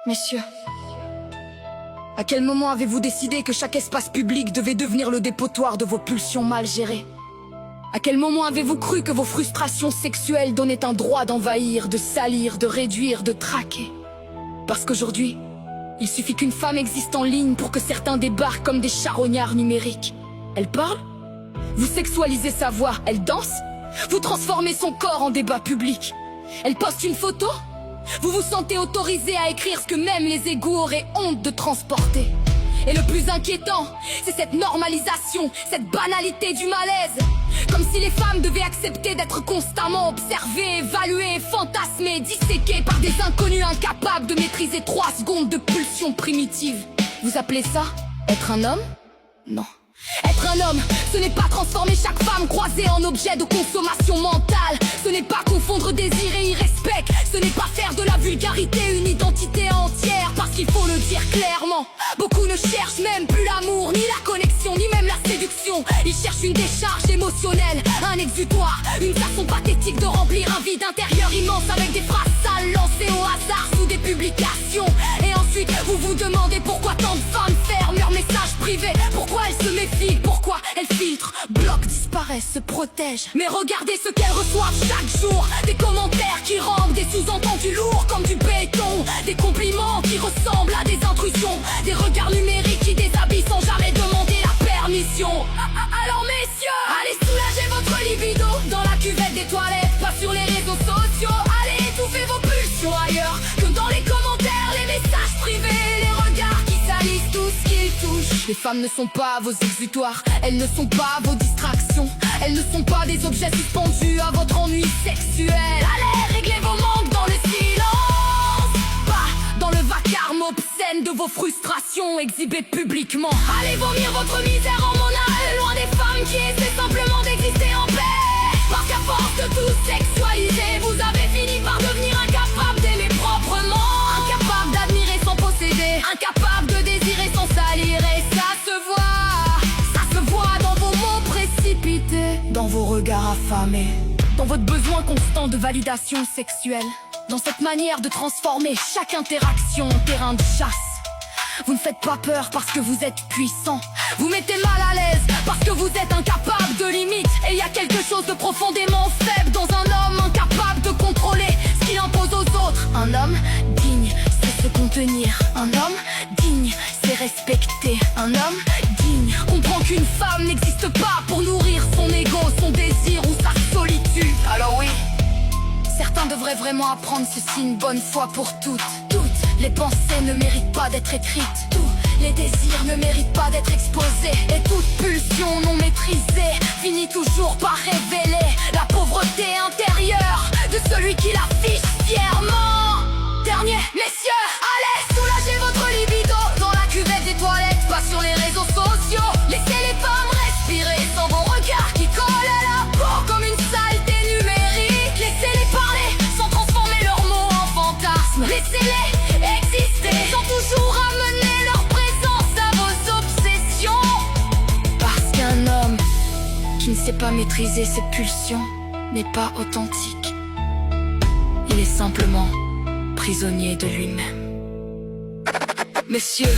Messieurs, à quel moment avez-vous décidé que chaque espace public devait devenir le dépotoir de vos pulsions mal gérées? À quel moment avez-vous cru que vos frustrations sexuelles donnaient un droit d'envahir, de salir, de réduire, de traquer? Parce qu'aujourd'hui, il suffit qu'une femme existe en ligne pour que certains débarquent comme des charognards numériques. Elle parle? Vous sexualisez sa voix. Elle danse? Vous transformez son corps en débat public. Elle poste une photo? Vous vous sentez autorisé à écrire ce que même les égouts auraient honte de transporter. Et le plus inquiétant, c'est cette normalisation, cette banalité du malaise. Comme si les femmes devaient accepter d'être constamment observées, évaluées, fantasmées, disséquées par des inconnus incapables de maîtriser 3 secondes de pulsion primitive. Vous appelez ça être un homme? Non. Être un homme, ce n'est pas transformer chaque femme croisée en objet de consommation mentale. Ce n'est pas confondre désir et irrespect. Ce n'est pas faire de la vulgarité une identité entière. Parce qu'il faut le dire clairement, beaucoup ne cherchent même plus l'amour, ni la connexion, ni même la séduction. Ils cherchent une décharge émotionnelle, un exutoire, une façon pathétique de remplir un vide intérieur immense avec des phrases sales lancées au hasard sous des publications. Et ensuite, vous vous demandez pourquoi tant de femmes ferment leurs messages privés. Pourquoi elles se méfient, pourquoi elles filtrent, bloquent, disparaissent, se protègent. Mais regardez ce qu'elles reçoivent chaque jour. Des commentaires qui rendent des sous-entendus lourds comme du béton. Des compliments qui ressemblent à des intrusions. Des regards numériques qui déshabillent sans jamais demander la permission. Alors messieurs, allez soulager votre libido dans la cuvette des toilettes, pas sur les réseaux sociaux. Allez étouffer vos pulsions ailleurs que dans les commentaires, les messages privés, les regards qui salissent tout ce qu'ils touchent. Les femmes ne sont pas vos exutoires, elles ne sont pas vos distractions. Elles ne sont pas des objets suspendus à votre ennui sexuel. Allez, réglez vos manques dans le silence, pas dans le vacarme obscène de vos frustrations exhibées publiquement. Allez vomir votre misère en mon âme, loin des femmes qui essaient simplement d'exister en paix. Parce qu'à force de tout sexualiser, vous avez fini par devenir incapable d'aimer proprement, incapable d'admirer sans posséder, incapable de désirer sans salir. Et ça se voit dans vos mots précipités, dans vos regards affamés, dans votre besoin constant de validation sexuelle, dans cette manière de transformer chaque interaction en terrain de chasse. Vous ne faites pas peur parce que vous êtes puissant. Vous mettez mal à l'aise parce que vous êtes incapable de limite. Et il y a quelque chose de profondément faible dans un homme incapable de contrôler ce qu'il impose aux autres. Un homme digne sait se contenir. Un homme digne sait respecter. Un homme digne comprend qu'une femme n'existe pas pour nourrir son ego, son désir ou sa solitude. Alors oui, certains devraient vraiment apprendre ceci une bonne fois pour toutes. Les pensées ne méritent pas d'être écrites. Tous les désirs ne méritent pas d'être exposés. Et toute pulsion non maîtrisée finit toujours par révéler la pauvreté intérieure de celui qui l'affiche fièrement. Dernier, messieurs, allez soulager votre libido dans la cuvette des toilettes, pas sur les réseaux sociaux. Laissez les femmes respirer sans vos regards qui collent à la peau comme une saleté numérique. Laissez-les parler sans transformer leurs mots en fantasmes. Laissez-les sans toujours ramener leur présence à vos obsessions. Parce qu'un homme qui ne sait pas maîtriser ses pulsions n'est pas authentique. Il est simplement prisonnier de lui-même. Messieurs,